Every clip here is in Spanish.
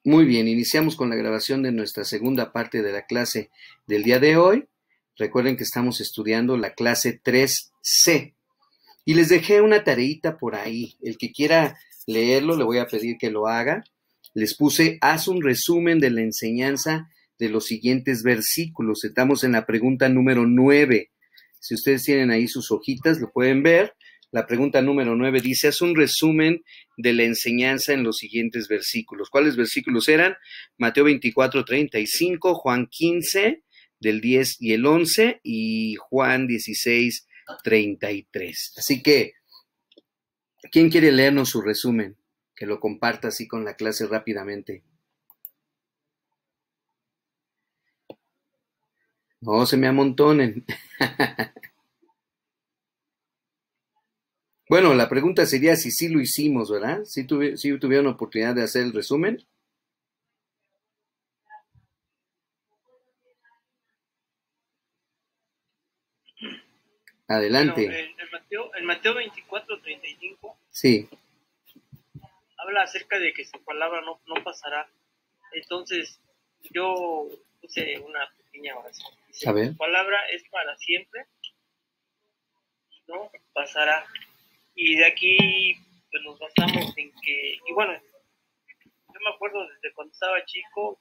Muy bien, iniciamos con la grabación de nuestra segunda parte de la clase del día de hoy. Recuerden que estamos estudiando la clase 3C y les dejé una tareita por ahí. El que quiera leerlo, le voy a pedir que lo haga. Les puse, haz un resumen de la enseñanza de los siguientes versículos. Estamos en la pregunta número 9. Si ustedes tienen ahí sus hojitas, lo pueden ver. La pregunta número 9 dice, haz un resumen de la enseñanza en los siguientes versículos. ¿Cuáles versículos eran? Mateo 24:35, Juan 15, del 10 y el 11, y Juan 16:33. Así que, ¿quién quiere leernos su resumen? Que lo comparta así con la clase rápidamente. No se me amontonen. Bueno, la pregunta sería si sí lo hicimos, ¿verdad? ¿Sí tuvieron oportunidad de hacer el resumen? Adelante. Bueno, en Mateo 24:35 Sí. habla acerca de que su palabra no pasará. Entonces, yo puse una pequeña oración. Dice, A ver. su palabra es para siempre y no pasará. Y de aquí, pues nos basamos en que, y bueno, yo me acuerdo desde cuando estaba chico,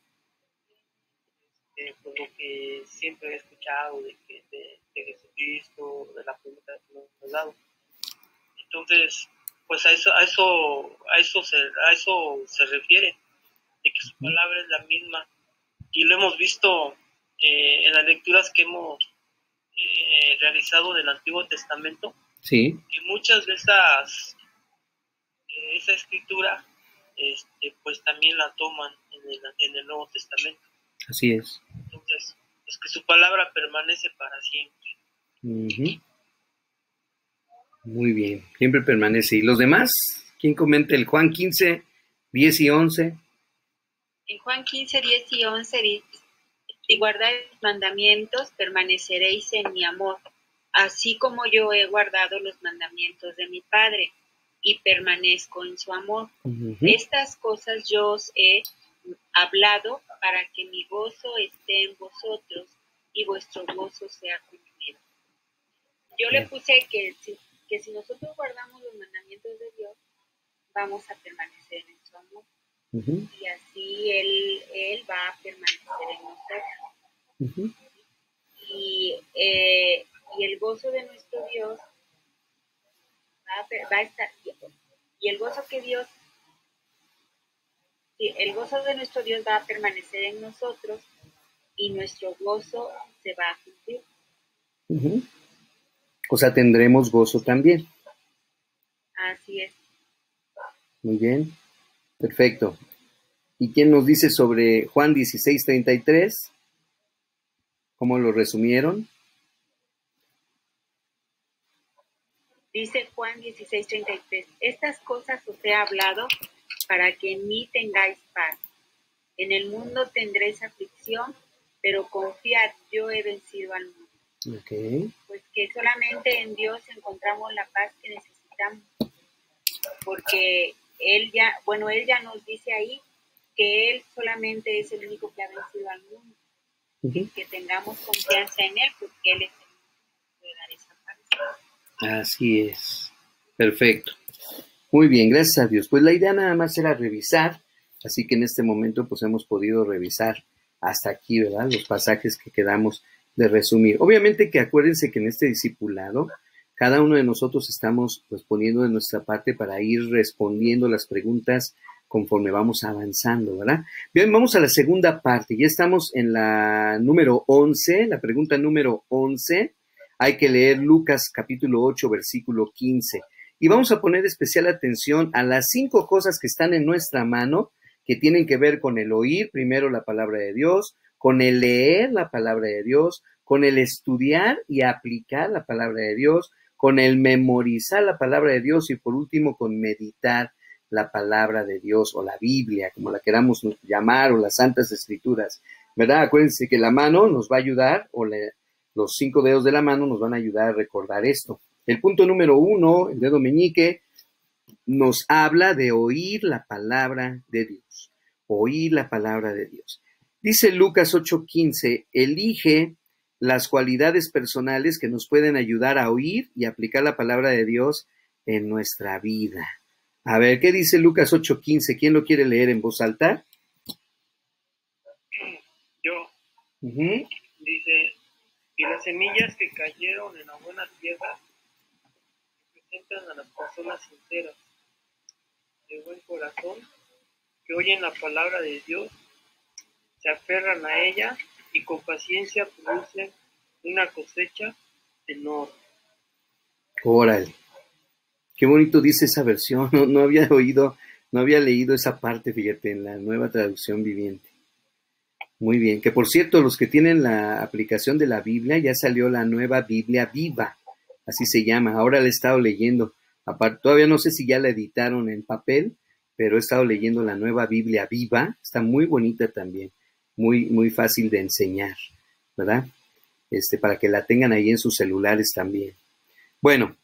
pues lo que siempre he escuchado de Jesucristo, de la promesa que nos ha dado. Entonces, pues a eso se refiere, de que su palabra es la misma. Y lo hemos visto en las lecturas que hemos realizado del Antiguo Testamento. Sí. Y muchas de esa escritura, pues también la toman en el Nuevo Testamento. Así es. Entonces, es que su palabra permanece para siempre. Muy bien, siempre permanece. ¿Y los demás? ¿Quién comenta el Juan 15, 10 y 11? En Juan 15, 10 y 11 dice, si guardáis los mandamientos, permaneceréis en mi amor, así como yo he guardado los mandamientos de mi Padre y permanezco en su amor. Estas cosas yo os he hablado para que mi gozo esté en vosotros y vuestro gozo sea cumplido. Yo le puse que si nosotros guardamos los mandamientos de Dios, vamos a permanecer en su amor. Y así él va a permanecer en nosotros. Y el gozo de nuestro Dios va a estar, y el gozo que Dios, el gozo de nuestro Dios va a permanecer en nosotros y nuestro gozo se va a cumplir. O sea, tendremos gozo también. Así es. Muy bien, perfecto. ¿Y quién nos dice sobre Juan 16:33? ¿Cómo lo resumieron? Dice Juan 16:33, estas cosas os he hablado para que en mí tengáis paz. En el mundo tendréis aflicción, pero confiad, yo he vencido al mundo. Okay. Pues que solamente en Dios encontramos la paz que necesitamos, porque Él ya nos dice ahí que Él solamente es el único que ha vencido al mundo. Y que tengamos confianza en Él, porque Él es el único que puede dar esa paz. Así es. Perfecto. Muy bien, gracias a Dios. Pues la idea nada más era revisar, así que en este momento pues hemos podido revisar hasta aquí, ¿verdad? Los pasajes que quedamos de resumir. Obviamente que acuérdense que en este discipulado cada uno de nosotros estamos pues poniendo de nuestra parte para ir respondiendo las preguntas conforme vamos avanzando, ¿verdad? Bien, vamos a la segunda parte. Ya estamos en la número 11, la pregunta número 11. Hay que leer Lucas capítulo 8, versículo 15. Y vamos a poner especial atención a las 5 cosas que están en nuestra mano, que tienen que ver con el oír primero la palabra de Dios, con el leer la palabra de Dios, con el estudiar y aplicar la palabra de Dios, con el memorizar la palabra de Dios y por último con meditar la palabra de Dios o la Biblia, como la queramos llamar, o las Santas Escrituras, ¿verdad? Acuérdense que la mano nos va a ayudar, los 5 dedos de la mano nos van a ayudar a recordar esto. El punto número 1, el dedo meñique, nos habla de oír la palabra de Dios. oír la palabra de Dios. Dice Lucas 8:15, elige las cualidades personales que nos pueden ayudar a oír y aplicar la palabra de Dios en nuestra vida. A ver, ¿qué dice Lucas 8:15? ¿Quién lo quiere leer en voz alta? Yo. Uh-huh. Dice, y las semillas que cayeron en la buena tierra representan a las personas sinceras, de buen corazón, que oyen la palabra de Dios, se aferran a ella y con paciencia producen una cosecha enorme. Órale, qué bonito dice esa versión. No había oído, no había leído esa parte, fíjate, en la Nueva Traducción Viviente. Muy bien, que por cierto, los que tienen la aplicación de la Biblia, ya salió la nueva Biblia Viva, así se llama. Ahora la he estado leyendo. Aparte, todavía no sé si ya la editaron en papel, pero he estado leyendo la nueva Biblia Viva. Está muy bonita también, muy fácil de enseñar, ¿verdad? Para que la tengan ahí en sus celulares también. Bueno,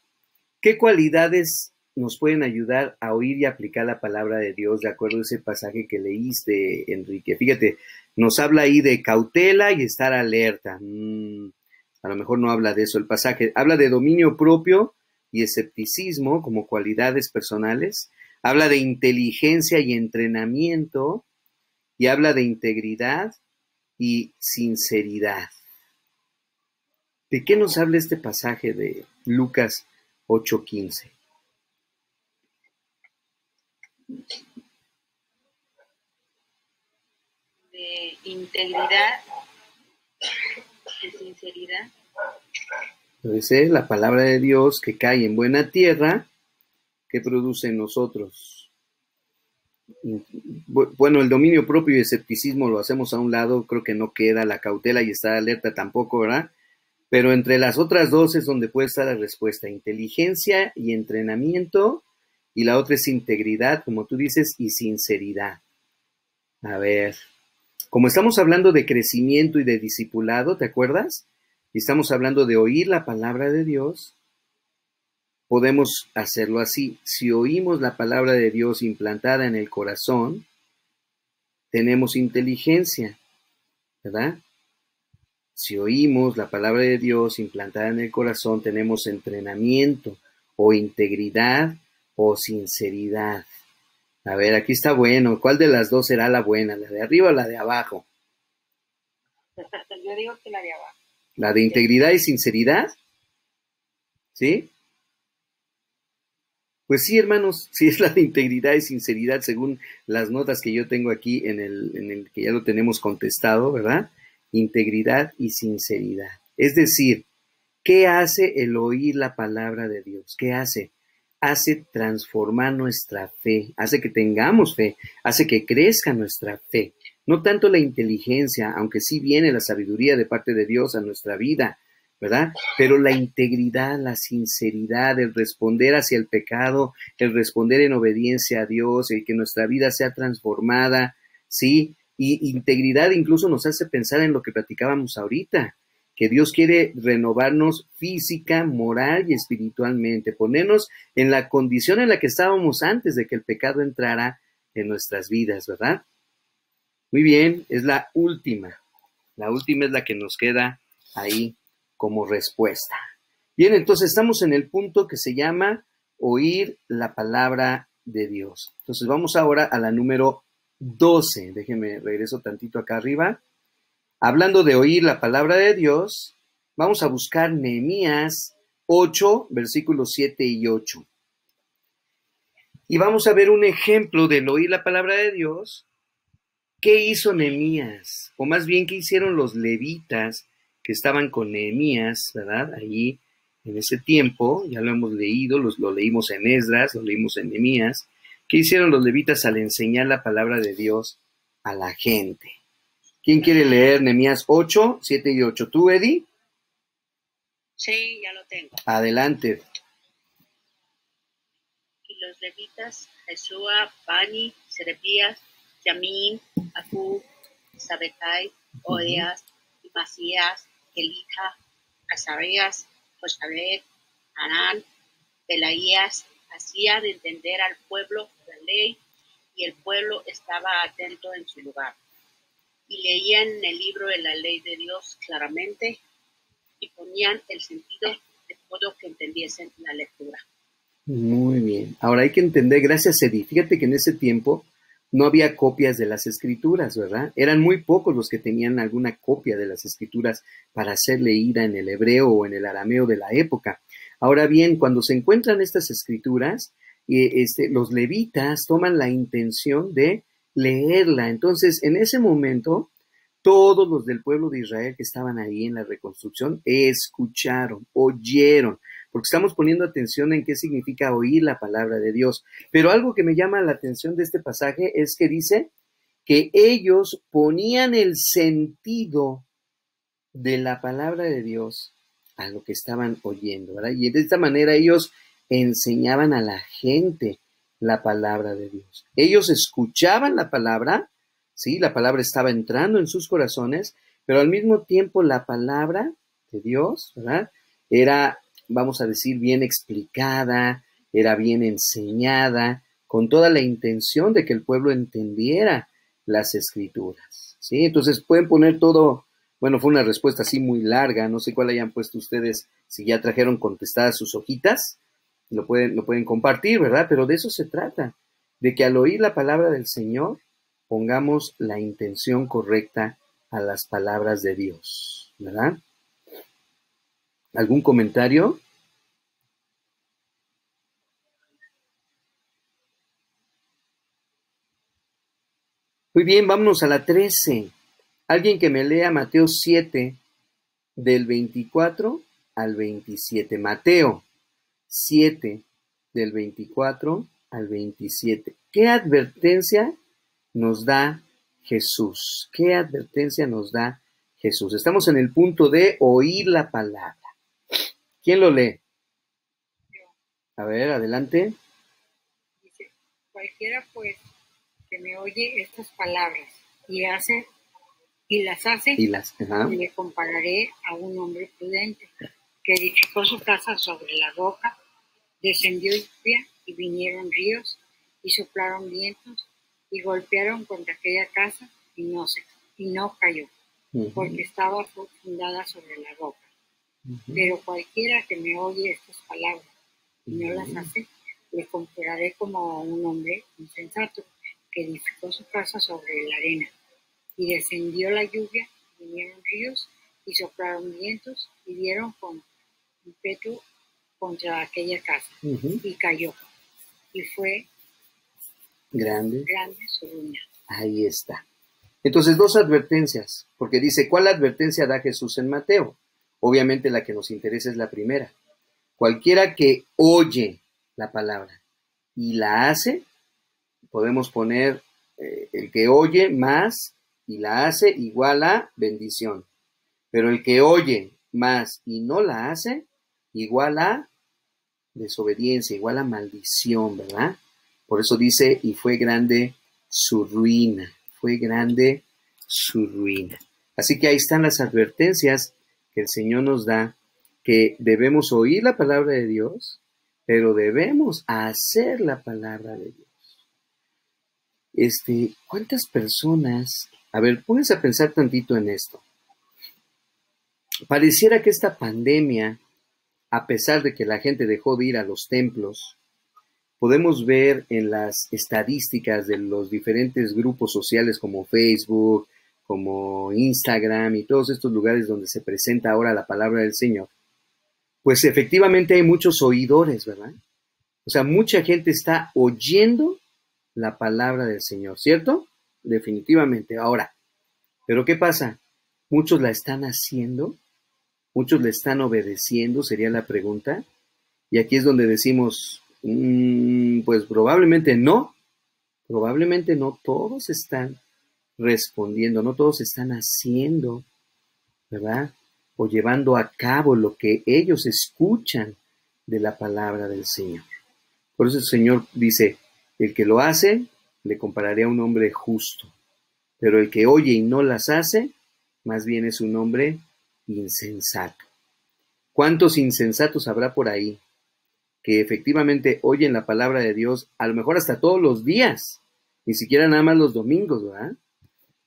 ¿qué cualidades nos pueden ayudar a oír y aplicar la palabra de Dios de acuerdo a ese pasaje que leíste, Enrique? Fíjate, nos habla ahí de cautela y estar alerta. A lo mejor no habla de eso el pasaje. Habla de dominio propio y escepticismo como cualidades personales. Habla de inteligencia y entrenamiento. Y habla de integridad y sinceridad. ¿De qué nos habla este pasaje de Lucas 8:15? De integridad, de sinceridad. Entonces, la palabra de Dios que cae en buena tierra, ¿qué produce en nosotros? Bueno, el dominio propio y escepticismo lo hacemos a un lado, creo que no queda, la cautela y estar alerta tampoco, ¿verdad? Pero entre las otras dos es donde puede estar la respuesta, inteligencia y entrenamiento, y la otra es integridad, como tú dices, y sinceridad. A ver, como estamos hablando de crecimiento y de discipulado, ¿te acuerdas? Y estamos hablando de oír la palabra de Dios, podemos hacerlo así. Si oímos la palabra de Dios implantada en el corazón, tenemos inteligencia, ¿verdad? Si oímos la palabra de Dios implantada en el corazón, tenemos entrenamiento o integridad o sinceridad. A ver, aquí está bueno. ¿Cuál de las dos será la buena? ¿La de arriba o la de abajo? Yo digo que la de abajo. ¿La de integridad y sinceridad? ¿Sí? Pues sí, hermanos, sí es la de integridad y sinceridad según las notas que yo tengo aquí en el que ya lo tenemos contestado, ¿verdad? Integridad y sinceridad. Es decir, ¿qué hace el oír la palabra de Dios? ¿Qué hace? Hace transformar nuestra fe, hace que tengamos fe, hace que crezca nuestra fe. No tanto la inteligencia, aunque sí viene la sabiduría de parte de Dios a nuestra vida, ¿verdad? Pero la integridad, la sinceridad, el responder hacia el pecado, el responder en obediencia a Dios, el que nuestra vida sea transformada, ¿sí? Y integridad incluso nos hace pensar en lo que platicábamos ahorita, que Dios quiere renovarnos física, moral y espiritualmente, ponernos en la condición en la que estábamos antes de que el pecado entrara en nuestras vidas, ¿verdad? Muy bien, es la última. La última es la que nos queda ahí como respuesta. Bien, entonces estamos en el punto que se llama oír la palabra de Dios. Entonces vamos ahora a la número 12. Déjenme regreso tantito acá arriba. Hablando de oír la palabra de Dios, vamos a buscar Nehemías 8, versículos 7 y 8. Y vamos a ver un ejemplo del oír la palabra de Dios. ¿Qué hizo Nehemías? O más bien, ¿qué hicieron los levitas que estaban con Nehemías, ¿verdad? Allí en ese tiempo, ya lo hemos leído, lo leímos en Esdras, lo leímos en Nehemías. ¿Qué hicieron los levitas al enseñar la palabra de Dios a la gente? ¿Quién quiere leer Nehemías 8, 7 y 8? ¿Tú, Eddie? Sí, ya lo tengo. Adelante. Y los levitas, Jesúa, Bani, Serebías, Yamín, Acub, Sabetai, Odias, Masías, Elija, Azarías, Josabed, Anán, Pelaías, hacían entender al pueblo la ley y el pueblo estaba atento en su lugar. Y leían el libro de la ley de Dios claramente y ponían el sentido de modo que entendiesen la lectura. Muy bien. Ahora hay que entender, gracias Edith, fíjate que en ese tiempo no había copias de las escrituras, ¿verdad? Eran muy pocos los que tenían alguna copia de las escrituras para ser leída en el hebreo o en el arameo de la época. Ahora bien, cuando se encuentran estas escrituras, los levitas toman la intención de leerla. Entonces, en ese momento, todos los del pueblo de Israel que estaban ahí en la reconstrucción escucharon, oyeron, porque estamos poniendo atención en qué significa oír la palabra de Dios. Pero algo que me llama la atención de este pasaje es que dice que ellos ponían el sentido de la palabra de Dios a lo que estaban oyendo, ¿verdad? Y de esta manera ellos enseñaban a la gente la palabra de Dios. Ellos escuchaban la palabra, ¿sí? La palabra estaba entrando en sus corazones, pero al mismo tiempo la palabra de Dios, ¿verdad? Era, vamos a decir, bien explicada, era bien enseñada, con toda la intención de que el pueblo entendiera las escrituras, ¿sí? Entonces pueden poner todo, bueno, fue una respuesta así muy larga, no sé cuál hayan puesto ustedes, si ya trajeron contestadas sus hojitas, lo pueden compartir, ¿verdad? Pero de eso se trata, de que al oír la palabra del Señor, pongamos la intención correcta a las palabras de Dios, ¿verdad? ¿Algún comentario? Muy bien, vámonos a la 13. Alguien que me lea Mateo 7, del 24 al 27. Mateo 7, del 24 al 27. ¿Qué advertencia nos da Jesús? ¿Qué advertencia nos da Jesús? Estamos en el punto de oír la palabra. ¿Quién lo lee? A ver, adelante. Dice, cualquiera pues que me oye estas palabras y las hace, le compararé a un hombre prudente que edificó su casa sobre la roca, descendió lluvia y vinieron ríos y soplaron vientos y golpearon contra aquella casa y no cayó, porque estaba fundada sobre la roca. Pero cualquiera que me oye estas palabras y no las hace, le compararé como a un hombre insensato que edificó su casa sobre la arena. Y descendió la lluvia, vinieron ríos y soplaron vientos y dieron con ímpetu contra aquella casa y cayó. Y fue grande su ruina. Ahí está. Entonces, dos advertencias, porque dice, ¿cuál advertencia da Jesús en Mateo? Obviamente la que nos interesa es la primera. Cualquiera que oye la palabra y la hace, podemos poner el que oye más y la hace igual a bendición. Pero el que oye más y no la hace, igual a desobediencia, igual a maldición, ¿verdad? Por eso dice, y fue grande su ruina. Fue grande su ruina. Así que ahí están las advertencias que el Señor nos da, que debemos oír la palabra de Dios, pero debemos hacer la palabra de Dios. ¿Cuántas personas? A ver, pónganse a pensar tantito en esto. Pareciera que esta pandemia, a pesar de que la gente dejó de ir a los templos, podemos ver en las estadísticas de los diferentes grupos sociales como Facebook, como Instagram y todos estos lugares donde se presenta ahora la palabra del Señor, pues efectivamente hay muchos oidores, ¿verdad? O sea, mucha gente está oyendo la palabra del Señor, ¿cierto? Definitivamente. Ahora, ¿pero qué pasa? ¿Muchos la están haciendo? ¿Muchos le están obedeciendo? Sería la pregunta. Y aquí es donde decimos, pues probablemente no todos están respondiendo, no todos están haciendo, ¿verdad? O llevando a cabo lo que ellos escuchan de la palabra del Señor. Por eso el Señor dice, el que lo hace, le compararé a un hombre justo, pero el que oye y no las hace, más bien es un hombre insensato. ¿Cuántos insensatos habrá por ahí que efectivamente oyen la palabra de Dios, a lo mejor hasta todos los días, ni siquiera nada más los domingos, ¿verdad?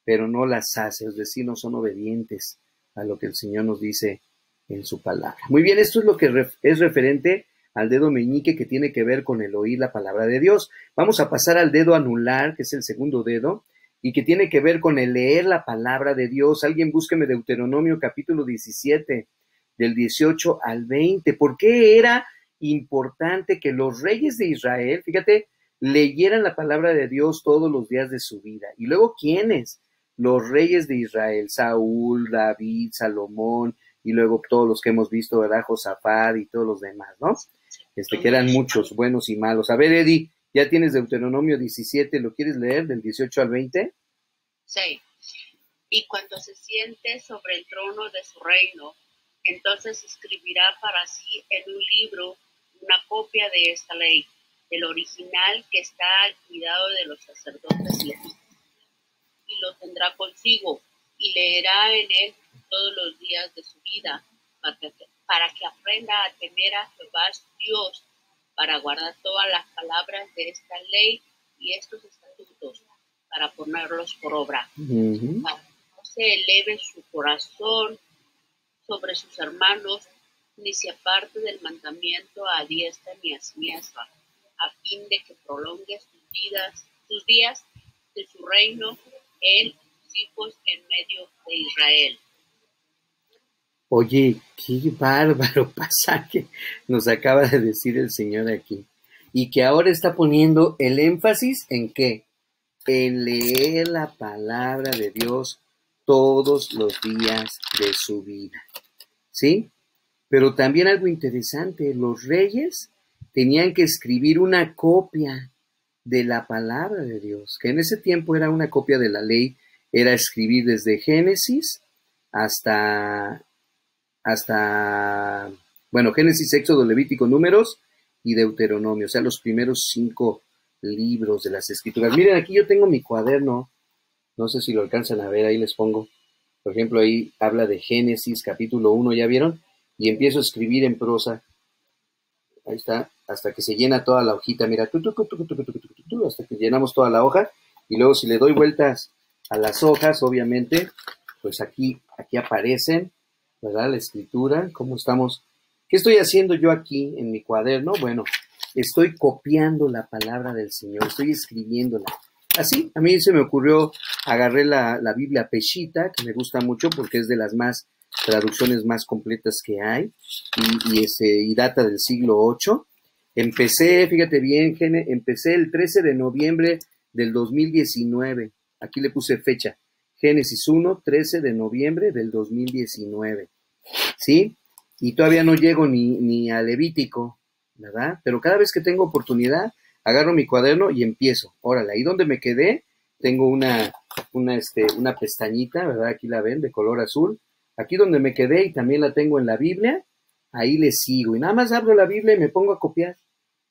Pero no las hace, es decir, no son obedientes a lo que el Señor nos dice en su palabra. Muy bien, esto es lo que es referente al dedo meñique, que tiene que ver con el oír la palabra de Dios. Vamos a pasar al dedo anular, que es el segundo dedo, y que tiene que ver con el leer la palabra de Dios. Alguien búsqueme Deuteronomio capítulo 17, del 18 al 20. ¿Por qué era importante que los reyes de Israel, fíjate, leyeran la palabra de Dios todos los días de su vida? Y luego, ¿quiénes? Los reyes de Israel, Saúl, David, Salomón, y luego todos los que hemos visto, ¿verdad? Josafat y todos los demás, ¿no? Que eran muchos, buenos y malos. A ver, Eddie, ¿ya tienes Deuteronomio 17? ¿Lo quieres leer del 18 al 20? Sí. Y cuando se siente sobre el trono de su reino, entonces escribirá para sí en un libro una copia de esta ley, el original que está al cuidado de los sacerdotes levitas, y lo tendrá consigo, y leerá en él todos los días de su vida, para que aprenda a temer a Jehová su Dios, para guardar todas las palabras de esta ley y estos estatutos, para ponerlos por obra. Para que no se eleve su corazón sobre sus hermanos, ni se aparte del mandamiento a diestra ni a siniestra, a fin de que prolongue sus días de su reino en sus hijos en medio de Israel. Oye, qué bárbaro pasaje nos acaba de decir el Señor aquí. Y que ahora está poniendo el énfasis en ¿qué? En leer la palabra de Dios todos los días de su vida. ¿Sí? Pero también algo interesante, los reyes tenían que escribir una copia de la palabra de Dios, que en ese tiempo era una copia de la ley, era escribir desde Génesis hasta Génesis, Éxodo, Levítico, Números y Deuteronomio, o sea, los primeros 5 libros de las Escrituras. Miren, aquí yo tengo mi cuaderno, no sé si lo alcanzan a ver, ahí les pongo, por ejemplo, ahí habla de Génesis, capítulo 1, ¿ya vieron? Y empiezo a escribir en prosa, ahí está, hasta que se llena toda la hojita, mira, hasta que llenamos toda la hoja, y luego si le doy vueltas a las hojas, obviamente, pues aquí aparecen, ¿verdad? La escritura, ¿cómo estamos? ¿Qué estoy haciendo yo aquí en mi cuaderno? Bueno, estoy copiando la palabra del Señor, estoy escribiéndola. Así, a mí se me ocurrió, agarré la Biblia Peshitta, que me gusta mucho porque es de las traducciones más completas que hay, y data del siglo VIII. Empecé, fíjate bien, empecé el 13 de noviembre del 2019, aquí le puse fecha, Génesis 1, 13 de noviembre del 2019, ¿sí? Y todavía no llego ni a Levítico, ¿verdad? Pero cada vez que tengo oportunidad, agarro mi cuaderno y empiezo. Órale, ahí donde me quedé, tengo una pestañita, ¿verdad? Aquí la ven, de color azul. Aquí donde me quedé, y también la tengo en la Biblia, ahí le sigo. Y nada más abro la Biblia y me pongo a copiar.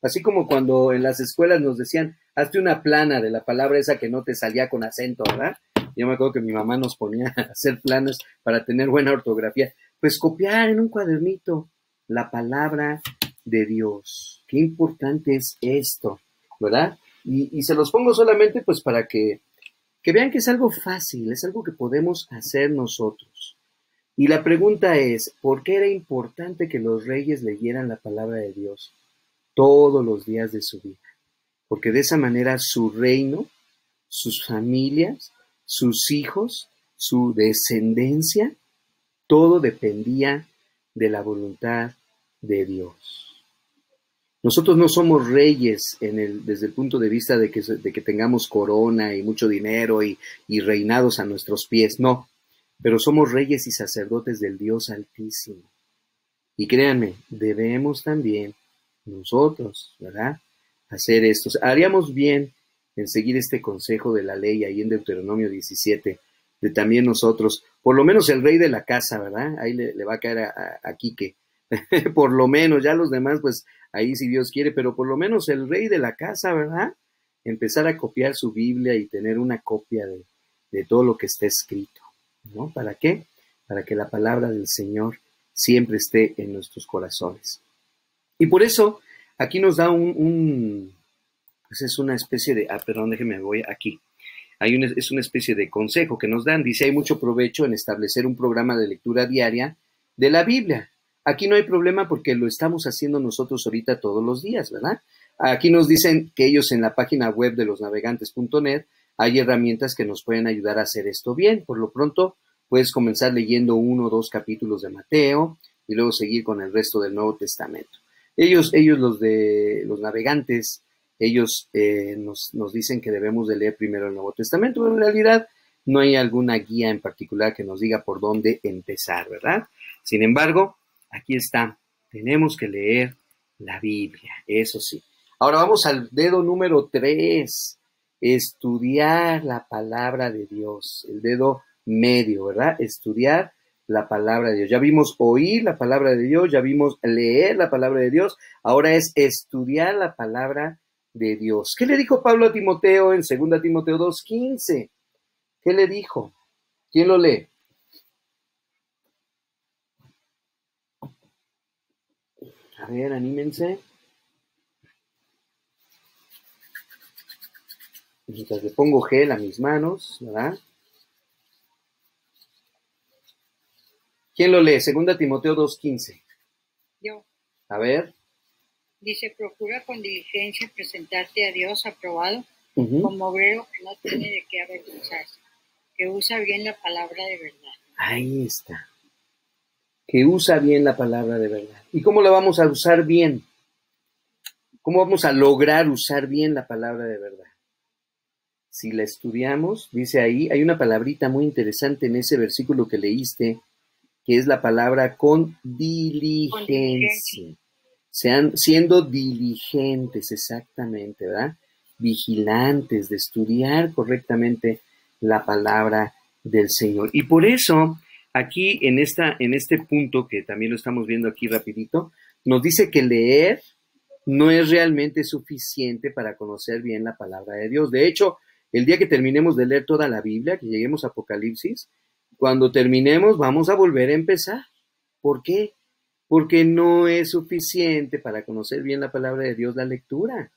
Así como cuando en las escuelas nos decían, hazte una plana de la palabra esa que no te salía con acento, ¿verdad? Yo me acuerdo que mi mamá nos ponía a hacer planas para tener buena ortografía. Pues copiar en un cuadernito la palabra de Dios. Qué importante es esto, ¿verdad? Y se los pongo solamente pues para que vean que es algo fácil, es algo que podemos hacer nosotros. Y la pregunta es, ¿por qué era importante que los reyes leyeran la palabra de Dios todos los días de su vida? Porque de esa manera su reino, sus familias, sus hijos, su descendencia, todo dependía de la voluntad de Dios. Nosotros no somos reyes desde el punto de vista de que tengamos corona y mucho dinero y reinados a nuestros pies, no, pero somos reyes y sacerdotes del Dios Altísimo. Y créanme, debemos también nosotros, ¿verdad?, hacer esto. Haríamos bien en seguir este consejo de la ley ahí en Deuteronomio 17, de también nosotros, por lo menos el rey de la casa, ¿verdad? Ahí le va a caer a Quique, por lo menos, ya los demás, pues ahí si Dios quiere, pero por lo menos el rey de la casa, ¿verdad? Empezar a copiar su Biblia y tener una copia de todo lo que está escrito, ¿no? ¿Para qué? Para que la palabra del Señor siempre esté en nuestros corazones. Y por eso, aquí nos da un pues es una especie de, perdón, déjeme, voy aquí. Es una especie de consejo que nos dan. Dice, hay mucho provecho en establecer un programa de lectura diaria de la Biblia. Aquí no hay problema porque lo estamos haciendo nosotros ahorita todos los días, ¿verdad? Aquí nos dicen que ellos en la página web de losnavegantes.net hay herramientas que nos pueden ayudar a hacer esto bien. Por lo pronto, puedes comenzar leyendo 1 o 2 capítulos de Mateo y luego seguir con el resto del Nuevo Testamento. Ellos los de los navegantes, ellos nos dicen que debemos de leer primero el Nuevo Testamento, pero en realidad no hay alguna guía en particular que nos diga por dónde empezar, ¿verdad? Sin embargo, aquí está, tenemos que leer la Biblia, eso sí. Ahora vamos al dedo número 3, estudiar la palabra de Dios, el dedo medio, ¿verdad? Estudiar la palabra de Dios. Ya vimos oír la palabra de Dios, ya vimos leer la palabra de Dios, ahora es estudiar la palabra de Dios. ¿Qué le dijo Pablo a Timoteo en 2 Timoteo 2:15? ¿Qué le dijo? ¿Quién lo lee? A ver, anímense. Mientras le pongo gel a mis manos, ¿verdad? ¿Quién lo lee? 2 Timoteo 2:15. Yo. A ver. Dice, procura con diligencia presentarte a Dios aprobado, como obrero que no tiene de qué avergonzarse, que usa bien la palabra de verdad. Ahí está. Que usa bien la palabra de verdad. ¿Y cómo la vamos a usar bien? ¿Cómo vamos a lograr usar bien la palabra de verdad? Si la estudiamos, dice ahí, hay una palabrita muy interesante en ese versículo que leíste, que es la palabra con diligencia. Siendo diligentes, exactamente, ¿verdad? Vigilantes, de estudiar correctamente la palabra del Señor. Y por eso, aquí en este punto, que también lo estamos viendo aquí rapidito, nos dice que leer no es realmente suficiente para conocer bien la palabra de Dios. De hecho, el día que terminemos de leer toda la Biblia, que lleguemos a Apocalipsis, cuando terminemos vamos a volver a empezar. ¿Por qué? Porque no es suficiente para conocer bien la palabra de Dios la lectura.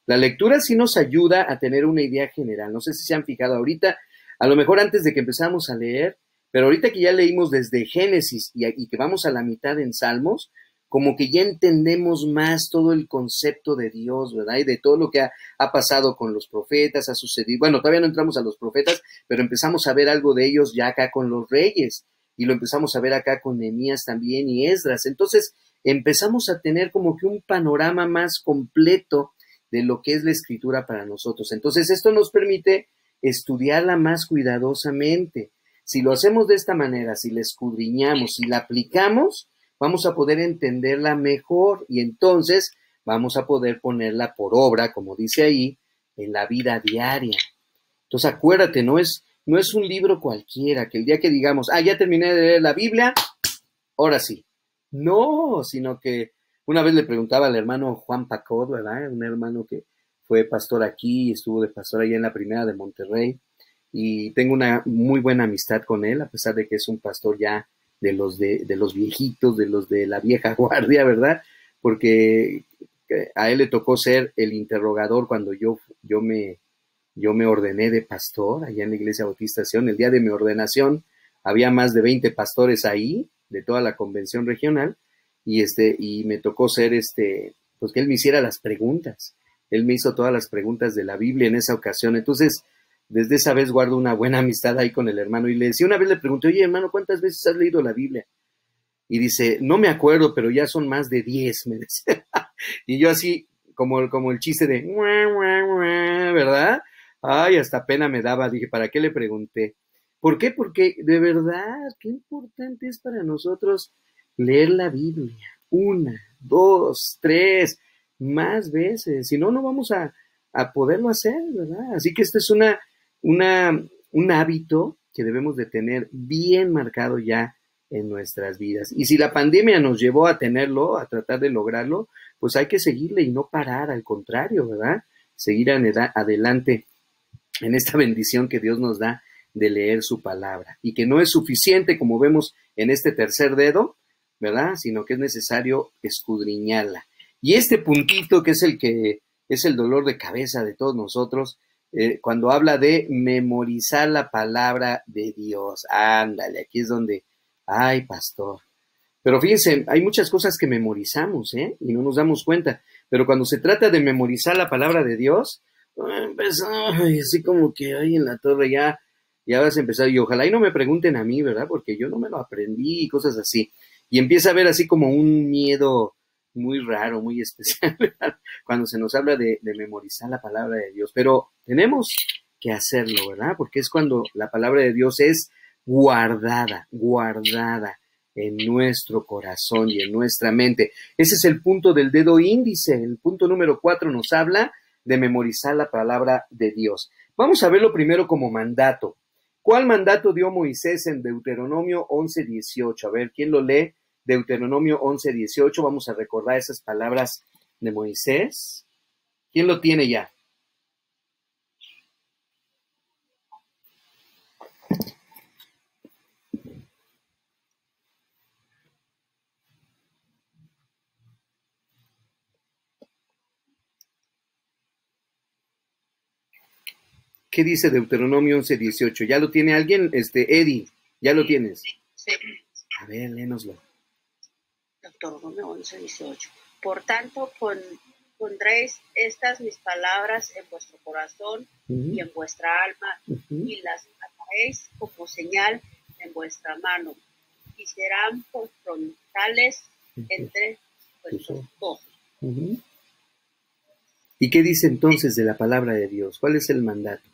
La lectura sí nos ayuda a tener una idea general. No sé si se han fijado ahorita, a lo mejor antes de que empezamos a leer, pero ahorita que ya leímos desde Génesis y que vamos a la mitad en Salmos, como que ya entendemos más todo el concepto de Dios, ¿verdad? Y de todo lo que ha pasado con los profetas, ha sucedido. Bueno, todavía no entramos a los profetas, pero empezamos a ver algo de ellos ya acá con los reyes. Y lo empezamos a ver acá con Nehemías también y Esdras. Entonces empezamos a tener como que un panorama más completo de lo que es la escritura para nosotros. Entonces esto nos permite estudiarla más cuidadosamente. Si lo hacemos de esta manera, si la escudriñamos, si la aplicamos, vamos a poder entenderla mejor y entonces vamos a poder ponerla por obra, como dice ahí, en la vida diaria. Entonces acuérdate, no es un libro cualquiera, que el día que digamos, ya terminé de leer la Biblia, ahora sí. No, sino que una vez le preguntaba al hermano Juan Pacot, ¿verdad? Un hermano que fue pastor aquí, estuvo de pastor allá en la Primera de Monterrey, y tengo una muy buena amistad con él, a pesar de que es un pastor ya de los viejitos, de los de la vieja guardia, ¿verdad? Porque a él le tocó ser el interrogador cuando yo me ordené de pastor allá en la Iglesia Bautista Sion. El día de mi ordenación había más de 20 pastores ahí, de toda la convención regional, y me tocó ser pues que él me hiciera las preguntas. Él me hizo todas las preguntas de la Biblia en esa ocasión. Entonces, desde esa vez guardo una buena amistad ahí con el hermano. Y le decía, una vez le pregunté, oye, hermano, ¿cuántas veces has leído la Biblia? Y dice, no me acuerdo, pero ya son más de 10, me decía. Y yo así, como el chiste de, ¿verdad? Ay, hasta pena me daba. Dije, ¿para qué le pregunté? ¿Por qué? Porque de verdad, qué importante es para nosotros leer la Biblia. 1, 2, 3, más veces. Si no, no vamos a poderlo hacer, ¿verdad? Así que este es un hábito que debemos de tener bien marcado ya en nuestras vidas. Y si la pandemia nos llevó a tenerlo, a tratar de lograrlo, pues hay que seguirle y no parar, al contrario, ¿verdad? Seguir adelante en esta bendición que Dios nos da de leer su palabra. Y que no es suficiente, como vemos en este tercer dedo, ¿verdad? Sino que es necesario escudriñarla. Y este puntito, que es el que es el dolor de cabeza de todos nosotros, cuando habla de memorizar la palabra de Dios. Ándale, aquí es donde, ay, pastor. Pero fíjense, hay muchas cosas que memorizamos, y no nos damos cuenta. Pero cuando se trata de memorizar la palabra de Dios, pues, ay, así como que ahí en la torre ya vas a empezar. Y ojalá y no me pregunten a mí, ¿verdad? Porque yo no me lo aprendí y cosas así. Y empieza a haber así como un miedo muy raro, muy especial, ¿verdad? Cuando se nos habla de memorizar la palabra de Dios. Pero tenemos que hacerlo, ¿verdad? Porque es cuando la palabra de Dios es guardada en nuestro corazón y en nuestra mente. Ese es el punto del dedo índice. El punto número 4 nos habla de memorizar la palabra de Dios. Vamos a verlo primero como mandato. ¿Cuál mandato dio Moisés en Deuteronomio 11:18? A ver, ¿quién lo lee? Deuteronomio 11:18. Vamos a recordar esas palabras de Moisés. ¿Quién lo tiene ya? ¿Qué dice Deuteronomio 11:18? ¿Ya lo tiene alguien? Eddie, ¿ya lo tienes? Sí. A ver, léenoslo. Deuteronomio 11:18. Por tanto, pondréis estas mis palabras en vuestro corazón y en vuestra alma, y las ataréis como señal en vuestra mano, y serán por frontales entre vuestros ojos. ¿Y qué dice entonces de la palabra de Dios? ¿Cuál es el mandato?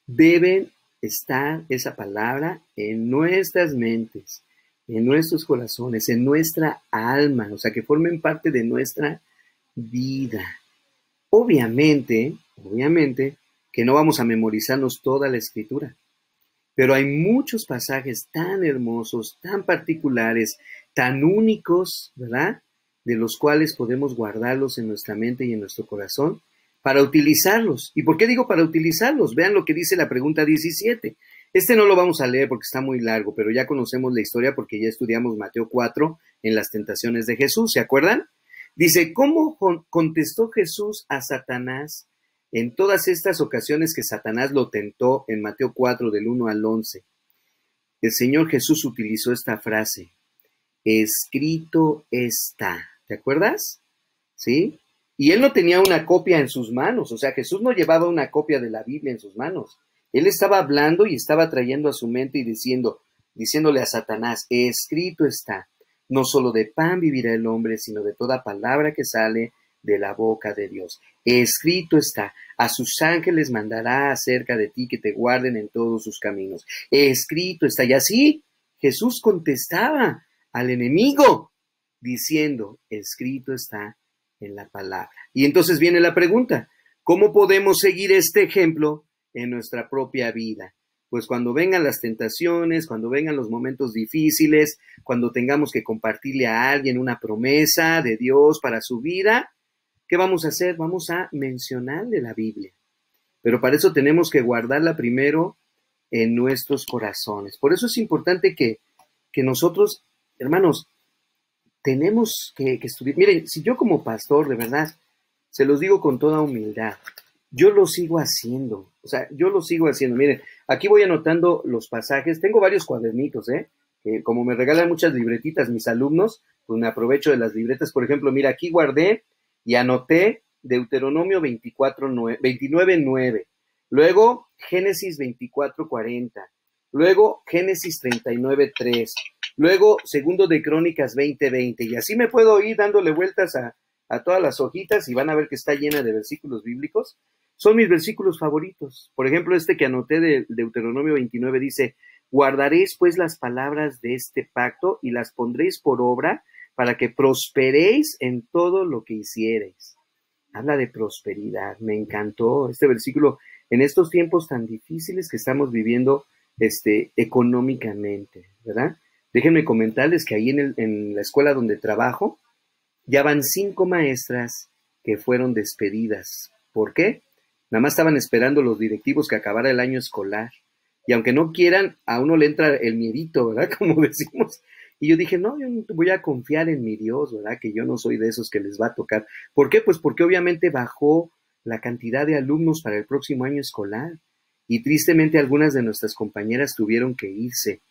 Debe estar esa palabra en nuestras mentes, en nuestros corazones, en nuestra alma, o sea, que formen parte de nuestra vida. Obviamente, que no vamos a memorizarnos toda la Escritura, pero hay muchos pasajes tan hermosos, tan particulares, tan únicos, ¿verdad? De los cuales podemos guardarlos en nuestra mente y en nuestro corazón para utilizarlos. ¿Y por qué digo para utilizarlos? Vean lo que dice la pregunta 17. No lo vamos a leer porque está muy largo, pero ya conocemos la historia porque ya estudiamos Mateo 4 en las tentaciones de Jesús, ¿se acuerdan? Dice, ¿cómo contestó Jesús a Satanás en todas estas ocasiones que Satanás lo tentó en Mateo 4 del 1 al 11? El Señor Jesús utilizó esta frase, escrito está, ¿te acuerdas? ¿Sí? Y él no tenía una copia en sus manos, o sea, Jesús no llevaba una copia de la Biblia en sus manos. Él estaba hablando y estaba trayendo a su mente y diciéndole a Satanás, escrito está, no solo de pan vivirá el hombre, sino de toda palabra que sale de la boca de Dios. Escrito está, a sus ángeles mandará acerca de ti que te guarden en todos sus caminos. Escrito está, y así Jesús contestaba al enemigo, diciendo, escrito está en la palabra. Y entonces viene la pregunta, ¿cómo podemos seguir este ejemplo en nuestra propia vida? Pues cuando vengan las tentaciones, cuando vengan los momentos difíciles, cuando tengamos que compartirle a alguien una promesa de Dios para su vida, ¿qué vamos a hacer? Vamos a mencionarle la Biblia. Pero para eso tenemos que guardarla primero en nuestros corazones. Por eso es importante que nosotros, hermanos, tenemos que estudiar. Miren, si yo como pastor, de verdad, se los digo con toda humildad, yo lo sigo haciendo. O sea, yo lo sigo haciendo. Miren, aquí voy anotando los pasajes. Tengo varios cuadernitos, que como me regalan muchas libretitas mis alumnos, pues me aprovecho de las libretas. Por ejemplo, mira, aquí guardé y anoté Deuteronomio 29:9. Luego, Génesis 24:40. Luego, Génesis 39:3. Luego, segundo de Crónicas 20:20. Y así me puedo ir dándole vueltas a todas las hojitas y van a ver que está llena de versículos bíblicos. Son mis versículos favoritos. Por ejemplo, que anoté de Deuteronomio 29 dice, guardaréis pues las palabras de este pacto y las pondréis por obra para que prosperéis en todo lo que hiciereis. Habla de prosperidad. Me encantó este versículo en estos tiempos tan difíciles que estamos viviendo económicamente, ¿verdad? Déjenme comentarles que ahí en la escuela donde trabajo ya van 5 maestras que fueron despedidas. ¿Por qué? Nada más estaban esperando los directivos que acabara el año escolar. Y aunque no quieran, a uno le entra el miedito, ¿verdad? Como decimos. Y yo dije, no, yo voy a confiar en mi Dios, ¿verdad? Que yo no soy de esos que les va a tocar. ¿Por qué? Pues porque obviamente bajó la cantidad de alumnos para el próximo año escolar. Y tristemente algunas de nuestras compañeras tuvieron que irse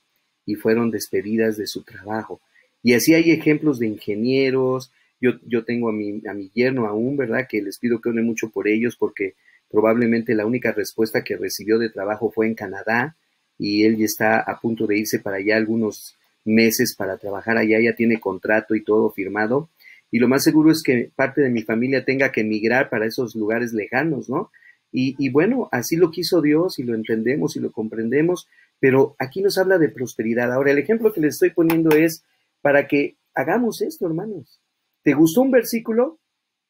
y fueron despedidas de su trabajo. Y así hay ejemplos de ingenieros. Yo tengo a mi yerno aún, ¿verdad? Que les pido que oren mucho por ellos, porque probablemente la única respuesta que recibió de trabajo fue en Canadá, y él ya está a punto de irse para allá algunos meses para trabajar allá, ya tiene contrato y todo firmado, y lo más seguro es que parte de mi familia tenga que emigrar para esos lugares lejanos, ¿no? Y bueno, así lo quiso Dios y lo entendemos y lo comprendemos, pero aquí nos habla de prosperidad. Ahora, el ejemplo que les estoy poniendo es para que hagamos esto, hermanos. ¿Te gustó un versículo?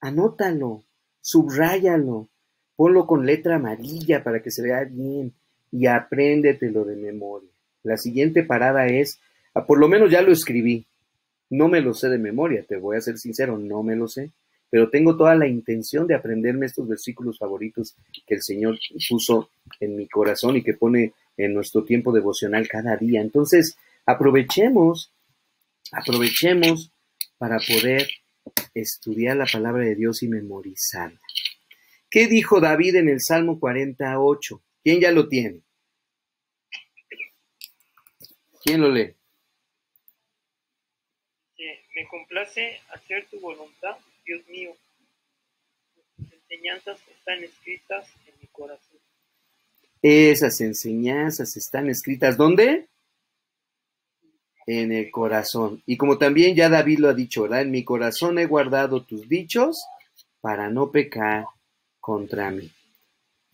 Anótalo, subráyalo, ponlo con letra amarilla para que se vea bien y apréndetelo de memoria. La siguiente parada es, por lo menos ya lo escribí, no me lo sé de memoria, te voy a ser sincero, no me lo sé, pero tengo toda la intención de aprenderme estos versículos favoritos que el Señor puso en mi corazón y que pone en nuestro tiempo devocional cada día. Entonces, aprovechemos para poder estudiar la palabra de Dios y memorizarla. ¿Qué dijo David en el Salmo 48? ¿Quién ya lo tiene? ¿Quién lo lee? Me complace hacer tu voluntad, Dios mío. Tus enseñanzas están escritas en mi corazón. Esas enseñanzas están escritas, ¿dónde? En el corazón. Y como también ya David lo ha dicho, ¿verdad? En mi corazón he guardado tus dichos para no pecar contra mí.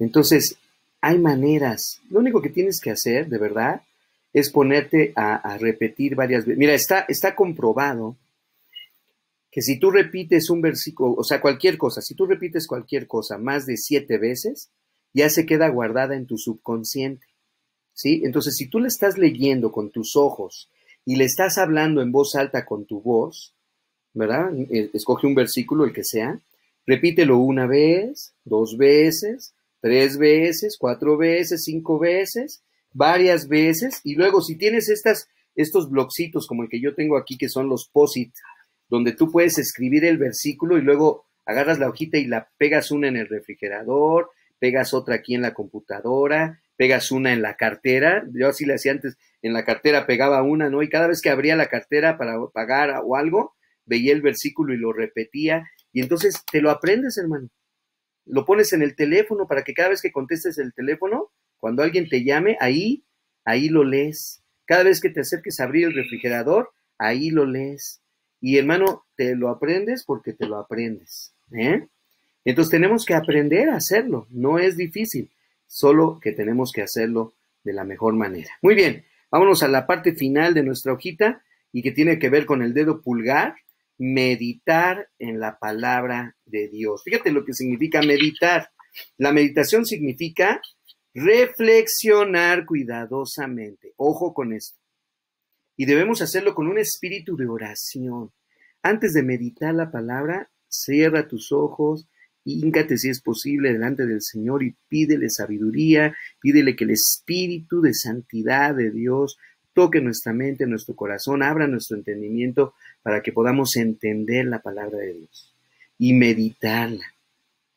Entonces, hay maneras. Lo único que tienes que hacer, de verdad, es ponerte a repetir varias veces. Mira, está comprobado que si tú repites un versículo, o sea, cualquier cosa, si tú repites cualquier cosa más de 7 veces, ya se queda guardada en tu subconsciente, ¿sí? Entonces, si tú le estás leyendo con tus ojos y le estás hablando en voz alta con tu voz, ¿verdad? Escoge un versículo, el que sea, repítelo 1 vez, 2 veces, 3 veces, 4 veces, 5 veces, varias veces, y luego si tienes estos bloccitos como el que yo tengo aquí, que son los POSIT, donde tú puedes escribir el versículo y luego agarras la hojita y la pegas una en el refrigerador, pegas otra aquí en la computadora, pegas una en la cartera. Yo así le hacía antes, en la cartera pegaba una, ¿no? Y cada vez que abría la cartera para pagar o algo, veía el versículo y lo repetía. Y entonces te lo aprendes, hermano. Lo pones en el teléfono para que cada vez que contestes el teléfono, cuando alguien te llame, ahí lo lees. Cada vez que te acerques a abrir el refrigerador, ahí lo lees. Y hermano, te lo aprendes porque te lo aprendes, ¿eh? Entonces tenemos que aprender a hacerlo. No es difícil, solo que tenemos que hacerlo de la mejor manera. Muy bien, vámonos a la parte final de nuestra hojita y que tiene que ver con el dedo pulgar. Meditar en la palabra de Dios. Fíjate lo que significa meditar. La meditación significa reflexionar cuidadosamente. Ojo con esto. Y debemos hacerlo con un espíritu de oración. Antes de meditar la palabra, cierra tus ojos, híncate si es posible delante del Señor y pídele sabiduría, pídele que el espíritu de santidad de Dios toque nuestra mente, nuestro corazón, abra nuestro entendimiento para que podamos entender la palabra de Dios y meditarla,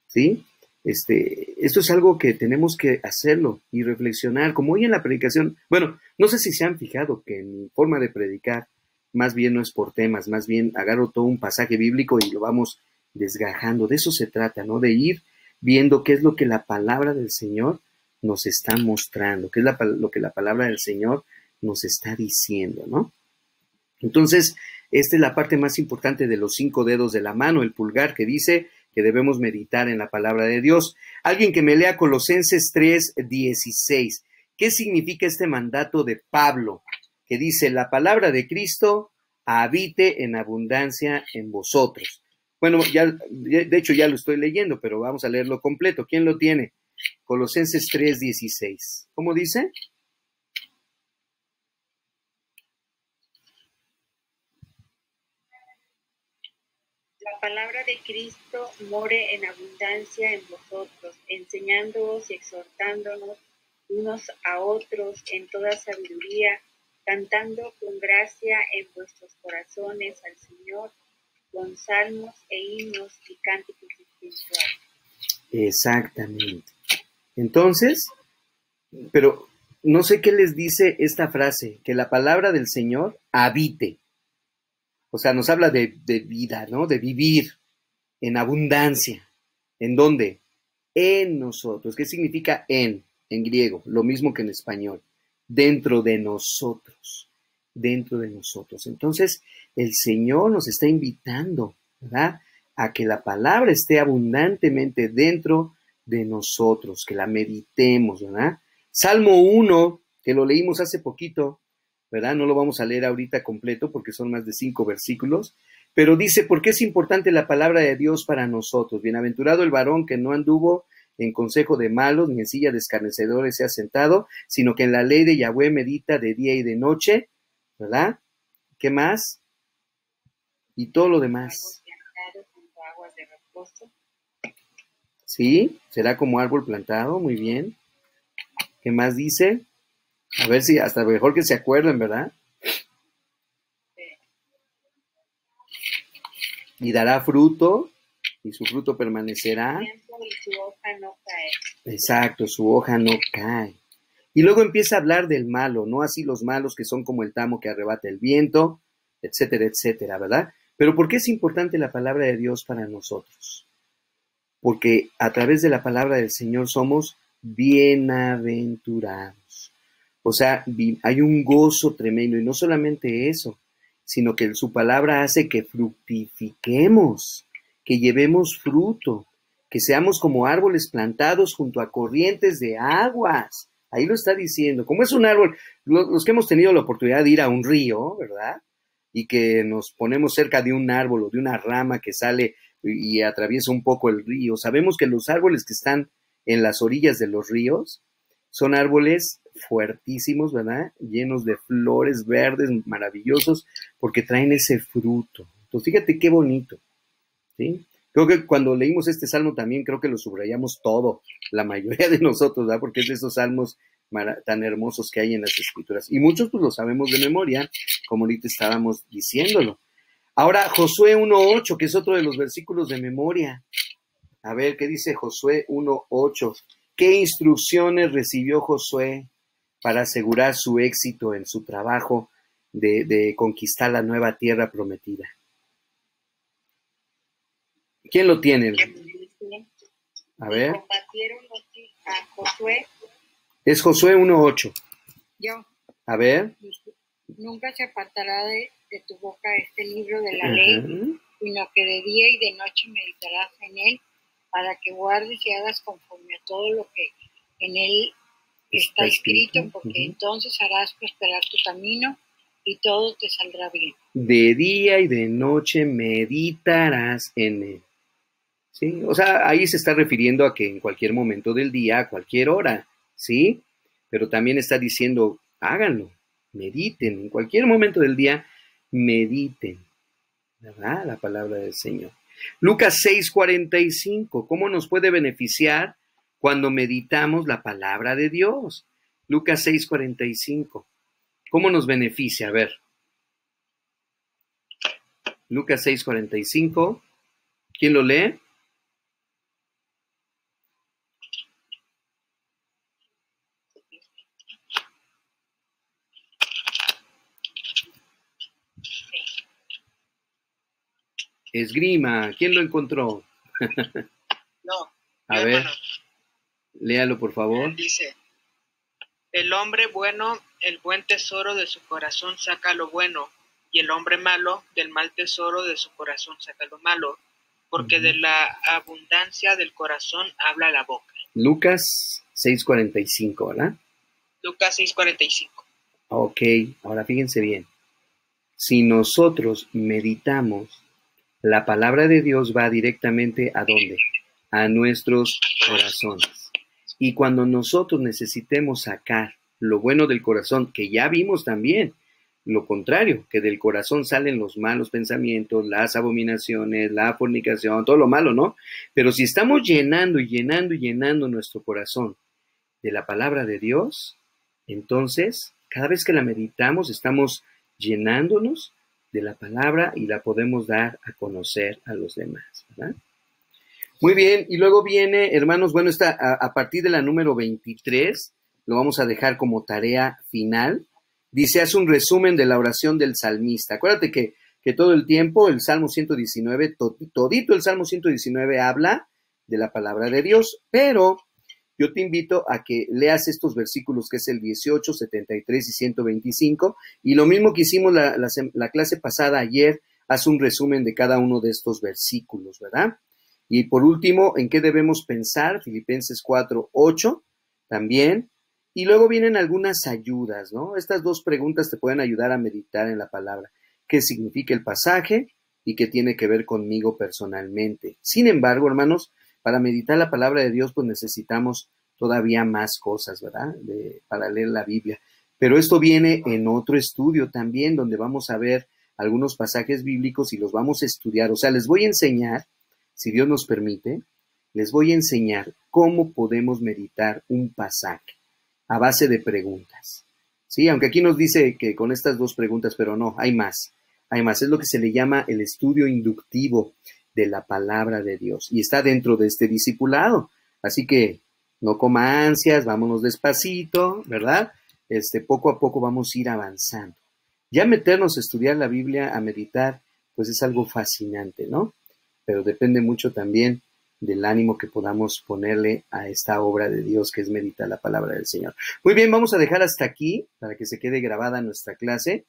¿sí? Esto es algo que tenemos que hacerlo y reflexionar, como hoy en la predicación. Bueno, no sé si se han fijado que en mi forma de predicar más bien no es por temas, más bien agarro todo un pasaje bíblico y lo vamos desgajando. De eso se trata, ¿no? De ir viendo qué es lo que la palabra del Señor nos está mostrando, qué es lo que la palabra del Señor nos está diciendo, ¿no? Entonces, esta es la parte más importante de los 5 dedos de la mano, el pulgar, que dice que debemos meditar en la palabra de Dios. Alguien que me lea Colosenses 3:16. ¿Qué significa este mandato de Pablo? Que dice, la palabra de Cristo habite en abundancia en vosotros. Bueno, de hecho ya lo estoy leyendo, pero vamos a leerlo completo. ¿Quién lo tiene? Colosenses 3:16. ¿Cómo dice? La palabra de Cristo more en abundancia en vosotros, enseñándoos y exhortándonos unos a otros en toda sabiduría, cantando con gracia en vuestros corazones al Señor, con salmos e himnos y cánticos espirituales. Exactamente. Entonces, pero no sé qué les dice esta frase, que la palabra del Señor habite. O sea, nos habla de vida, ¿no? De vivir en abundancia. ¿En dónde? En nosotros. ¿Qué significa en griego? Lo mismo que en español. Dentro de nosotros. Dentro de nosotros. Entonces, el Señor nos está invitando, ¿verdad?, a que la palabra esté abundantemente dentro de nosotros, que la meditemos, ¿verdad? Salmo 1, que lo leímos hace poquito, ¿verdad? No lo vamos a leer ahorita completo porque son más de 5 versículos, pero dice, ¿por qué es importante la palabra de Dios para nosotros? Bienaventurado el varón que no anduvo en consejo de malos, ni en silla de escarnecedores se ha sentado, sino que en la ley de Yahweh medita de día y de noche, ¿verdad? ¿Qué más? Y todo lo demás. Sí, será como árbol plantado, muy bien. ¿Qué más dice? A ver si hasta mejor que se acuerden, ¿verdad? Y dará fruto, y su fruto permanecerá. Y su hoja no cae. Exacto, su hoja no cae. Y luego empieza a hablar del malo, no así los malos que son como el tamo que arrebata el viento, etcétera, etcétera, ¿verdad? Pero ¿por qué es importante la palabra de Dios para nosotros? Porque a través de la palabra del Señor somos bienaventurados. O sea, hay un gozo tremendo, y no solamente eso, sino que su palabra hace que fructifiquemos, que llevemos fruto, que seamos como árboles plantados junto a corrientes de aguas. Ahí lo está diciendo. Como es un árbol, los que hemos tenido la oportunidad de ir a un río, ¿verdad? Y que nos ponemos cerca de un árbol o de una rama que sale y atraviesa un poco el río, sabemos que los árboles que están en las orillas de los ríos son árboles fuertísimos, ¿verdad? Llenos de flores verdes maravillosos porque traen ese fruto. Entonces, fíjate qué bonito, ¿sí? Creo que cuando leímos este salmo también creo que lo subrayamos todo, la mayoría de nosotros, ¿verdad? Porque es de esos salmos tan hermosos que hay en las Escrituras. Y muchos pues lo sabemos de memoria, como ahorita estábamos diciéndolo. Ahora, Josué 1.8, que es otro de los versículos de memoria. A ver, ¿qué dice Josué 1.8? ¿Qué instrucciones recibió Josué para asegurar su éxito en su trabajo de conquistar la nueva tierra prometida? ¿Quién lo tiene? A ver. Combatieron a Josué. Es Josué 1.8. Yo. A ver. Nunca se apartará de tu boca este libro de la ley, sino que de día y de noche meditarás en él, para que guardes y hagas conforme a todo lo que en él está escrito, porque entonces harás prosperar tu camino y todo te saldrá bien. De día y de noche meditarás en él. ¿Sí? O sea, ahí se está refiriendo a que en cualquier momento del día, a cualquier hora, ¿sí? Pero también está diciendo, háganlo, mediten, en cualquier momento del día, mediten, ¿verdad? La palabra del Señor. Lucas 6:45, ¿cómo nos puede beneficiar cuando meditamos la palabra de Dios? Lucas 6:45, ¿cómo nos beneficia? A ver. Lucas 6:45, ¿quién lo lee? Esgrima, ¿quién lo encontró? No. A ver, hermano, léalo por favor. Dice, el hombre bueno, el buen tesoro de su corazón saca lo bueno, y el hombre malo, del mal tesoro de su corazón saca lo malo, porque de la abundancia del corazón habla la boca. Lucas 6:45, ¿verdad? Lucas 6:45. Ok, ahora fíjense bien. Si nosotros meditamos, la palabra de Dios va directamente ¿a dónde? A nuestros corazones. Y cuando nosotros necesitemos sacar lo bueno del corazón, que ya vimos también, lo contrario, que del corazón salen los malos pensamientos, las abominaciones, la fornicación, todo lo malo, ¿no? Pero si estamos llenando y llenando y llenando nuestro corazón de la palabra de Dios, entonces, cada vez que la meditamos, estamos llenándonos de la palabra y la podemos dar a conocer a los demás, ¿verdad? Muy bien, y luego viene, hermanos, bueno, a partir de la número 23, lo vamos a dejar como tarea final. Dice, haz un resumen de la oración del salmista. Acuérdate que todo el tiempo el Salmo 119, todito el Salmo 119 habla de la palabra de Dios, pero yo te invito a que leas estos versículos, que es el 18, 73 y 125, y lo mismo que hicimos la clase pasada ayer, haz un resumen de cada uno de estos versículos, ¿verdad? Y por último, ¿en qué debemos pensar? Filipenses 4, 8 también. Y luego vienen algunas ayudas, ¿no? Estas dos preguntas te pueden ayudar a meditar en la palabra. ¿Qué significa el pasaje y qué tiene que ver conmigo personalmente? Sin embargo, hermanos, para meditar la palabra de Dios, pues necesitamos todavía más cosas, ¿verdad? Para leer la Biblia. Pero esto viene en otro estudio también, donde vamos a ver algunos pasajes bíblicos y los vamos a estudiar. O sea, les voy a enseñar, si Dios nos permite, les voy a enseñar cómo podemos meditar un pasaje a base de preguntas. Sí, aunque aquí nos dice que con estas dos preguntas, pero no, hay más. Hay más, es lo que se le llama el estudio inductivo de la palabra de Dios y está dentro de este discipulado. Así que no coma ansias, vámonos despacito, ¿verdad? Poco a poco vamos a ir avanzando. Ya meternos a estudiar la Biblia, a meditar, pues es algo fascinante, ¿no? Pero depende mucho también del ánimo que podamos ponerle a esta obra de Dios que es meditar la palabra del Señor. Muy bien, vamos a dejar hasta aquí para que se quede grabada nuestra clase.